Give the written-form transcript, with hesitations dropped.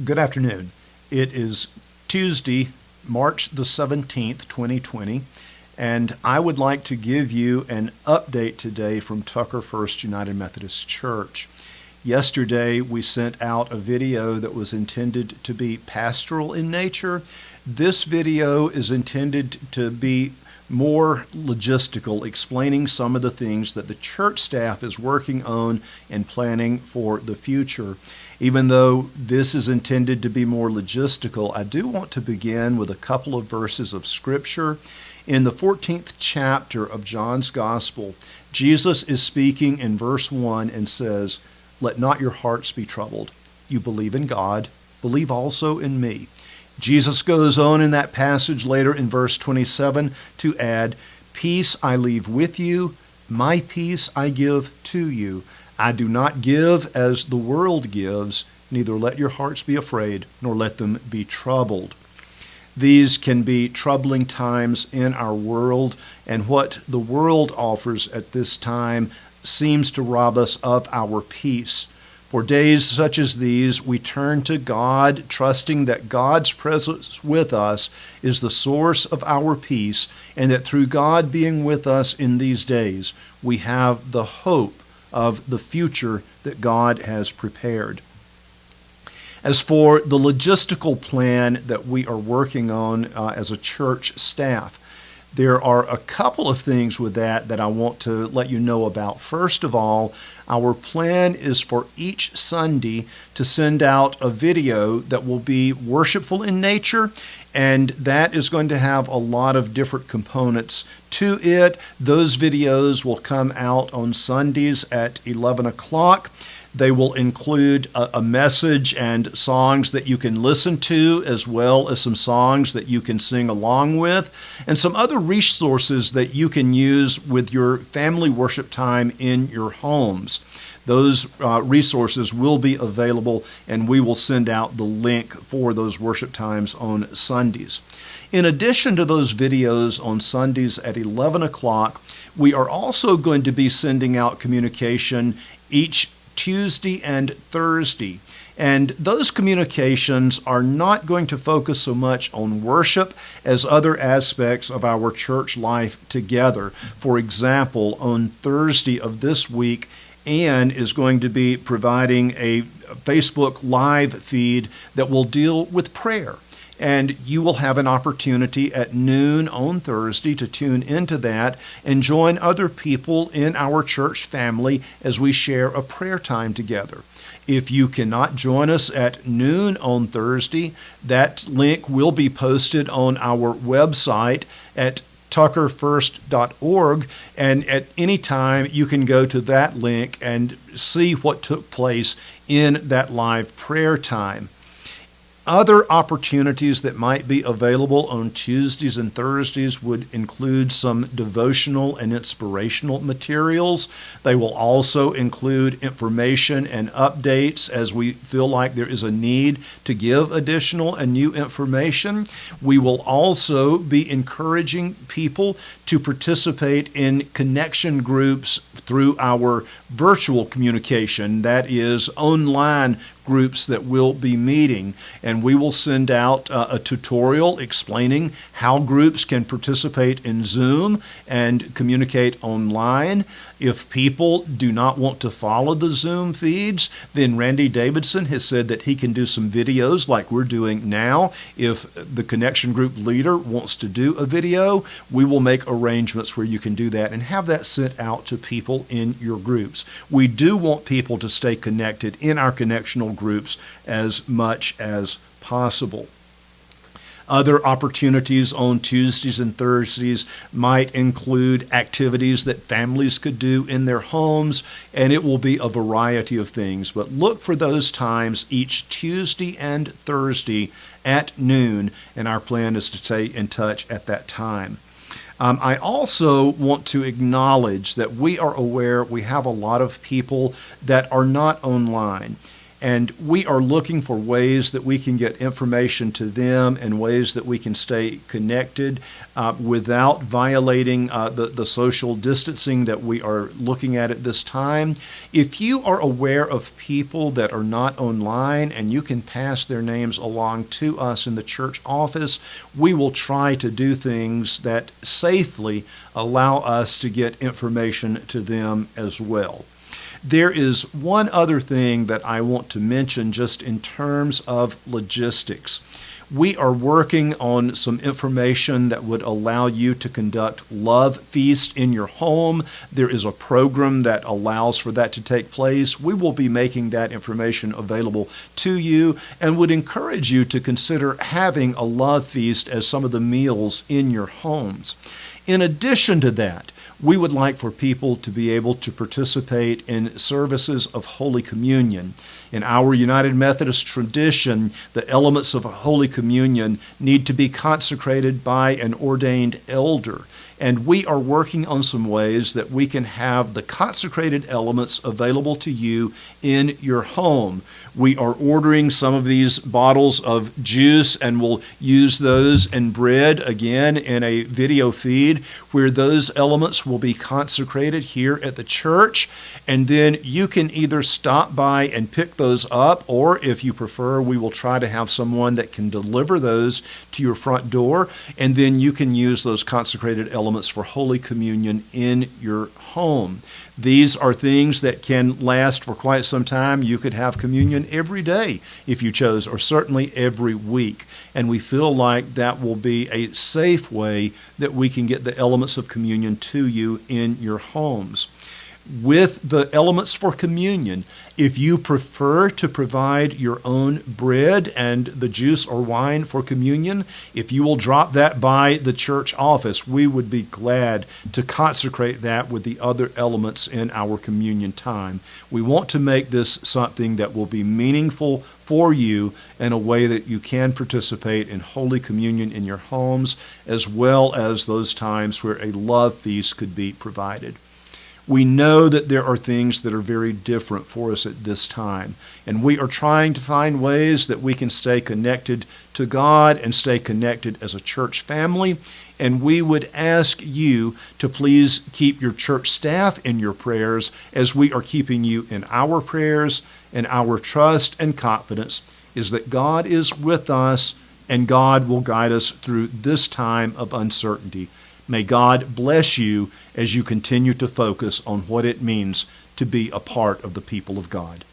Good afternoon. It is Tuesday, March the 17th, 2020, and I would like to give you an update today from Tucker First United Methodist Church. Yesterday, we sent out a video that was intended to be pastoral in nature. This video is intended to be more logistical, explaining some of the things that the church staff is working on and planning for the future. Even though this is intended to be more logistical, I do want to begin with a couple of verses of Scripture. In the 14th chapter of John's Gospel, Jesus is speaking in verse 1 and says, "Let not your hearts be troubled. You believe in God, believe also in me." Jesus goes on in that passage later in verse 27 to add, "Peace I leave with you, my peace I give to you. I do not give as the world gives, neither let your hearts be afraid, nor let them be troubled." These can be troubling times in our world, and what the world offers at this time seems to rob us of our peace. For days such as these, we turn to God, trusting that God's presence with us is the source of our peace, and that through God being with us in these days, we have the hope of the future that God has prepared. As for the logistical plan that we are working on as a church staff, there are a couple of things with that I want to let you know about. First of all, our plan is for each Sunday to send out a video that will be worshipful in nature, and that is going to have a lot of different components to it. Those videos will come out on Sundays at 11 o'clock. They will include a message and songs that you can listen to, as well as some songs that you can sing along with, and some other resources that you can use with your family worship time in your homes. Those resources will be available, and we will send out the link for those worship times on Sundays. In addition to those videos on Sundays at 11 o'clock, we are also going to be sending out communication each Tuesday and Thursday. And those communications are not going to focus so much on worship as other aspects of our church life together. For example, on Thursday of this week, Ann is going to be providing a Facebook Live feed that will deal with prayer. And you will have an opportunity at noon on Thursday to tune into that and join other people in our church family as we share a prayer time together. If you cannot join us at noon on Thursday, that link will be posted on our website at tuckerfirst.org, and at any time you can go to that link and see what took place in that live prayer time. Other opportunities that might be available on Tuesdays and Thursdays would include some devotional and inspirational materials. They will also include information and updates as we feel like there is a need to give additional and new information. We will also be encouraging people to participate in connection groups through our virtual communication, that is, online groups that will be meeting, and we will send out a tutorial explaining how groups can participate in Zoom and communicate online. If people do not want to follow the Zoom feeds, then Randy Davidson has said that he can do some videos like we're doing now. If the connection group leader wants to do a video, we will make arrangements where you can do that and have that sent out to people in your groups. We do want people to stay connected in our connectional groups as much as possible. Other opportunities on Tuesdays and Thursdays might include activities that families could do in their homes, and it will be a variety of things. But look for those times each Tuesday and Thursday at noon, and our plan is to stay in touch at that time. I also want to acknowledge that we are aware we have a lot of people that are not online. And we are looking for ways that we can get information to them and ways that we can stay connected without violating the social distancing that we are looking at this time. If you are aware of people that are not online and you can pass their names along to us in the church office, we will try to do things that safely allow us to get information to them as well. There is one other thing that I want to mention just in terms of logistics. We are working on some information that would allow you to conduct Love Feast in your home. There is a program that allows for that to take place. We will be making that information available to you and would encourage you to consider having a Love Feast as some of the meals in your homes. In addition to that, we would like for people to be able to participate in services of Holy Communion. In our United Methodist tradition, the elements of Holy Communion need to be consecrated by an ordained elder. And we are working on some ways that we can have the consecrated elements available to you in your home. We are ordering some of these bottles of juice, and we'll use those and bread again in a video feed where those elements will be consecrated here at the church. And then you can either stop by and pick those up, or if you prefer, we will try to have someone that can deliver those to your front door, and then you can use those consecrated elements for Holy Communion in your home. These are things that can last for quite some time. You could have communion every day if you chose, or certainly every week. And we feel like that will be a safe way that we can get the elements of communion to you in your homes. With the elements for communion, if you prefer to provide your own bread and the juice or wine for communion, if you will drop that by the church office, we would be glad to consecrate that with the other elements in our communion time. We want to make this something that will be meaningful for you in a way that you can participate in Holy Communion in your homes, as well as those times where a love feast could be provided. We know that there are things that are very different for us at this time, and we are trying to find ways that we can stay connected to God and stay connected as a church family, and we would ask you to please keep your church staff in your prayers as we are keeping you in our prayers, and our trust and confidence is that God is with us and God will guide us through this time of uncertainty. May God bless you as you continue to focus on what it means to be a part of the people of God.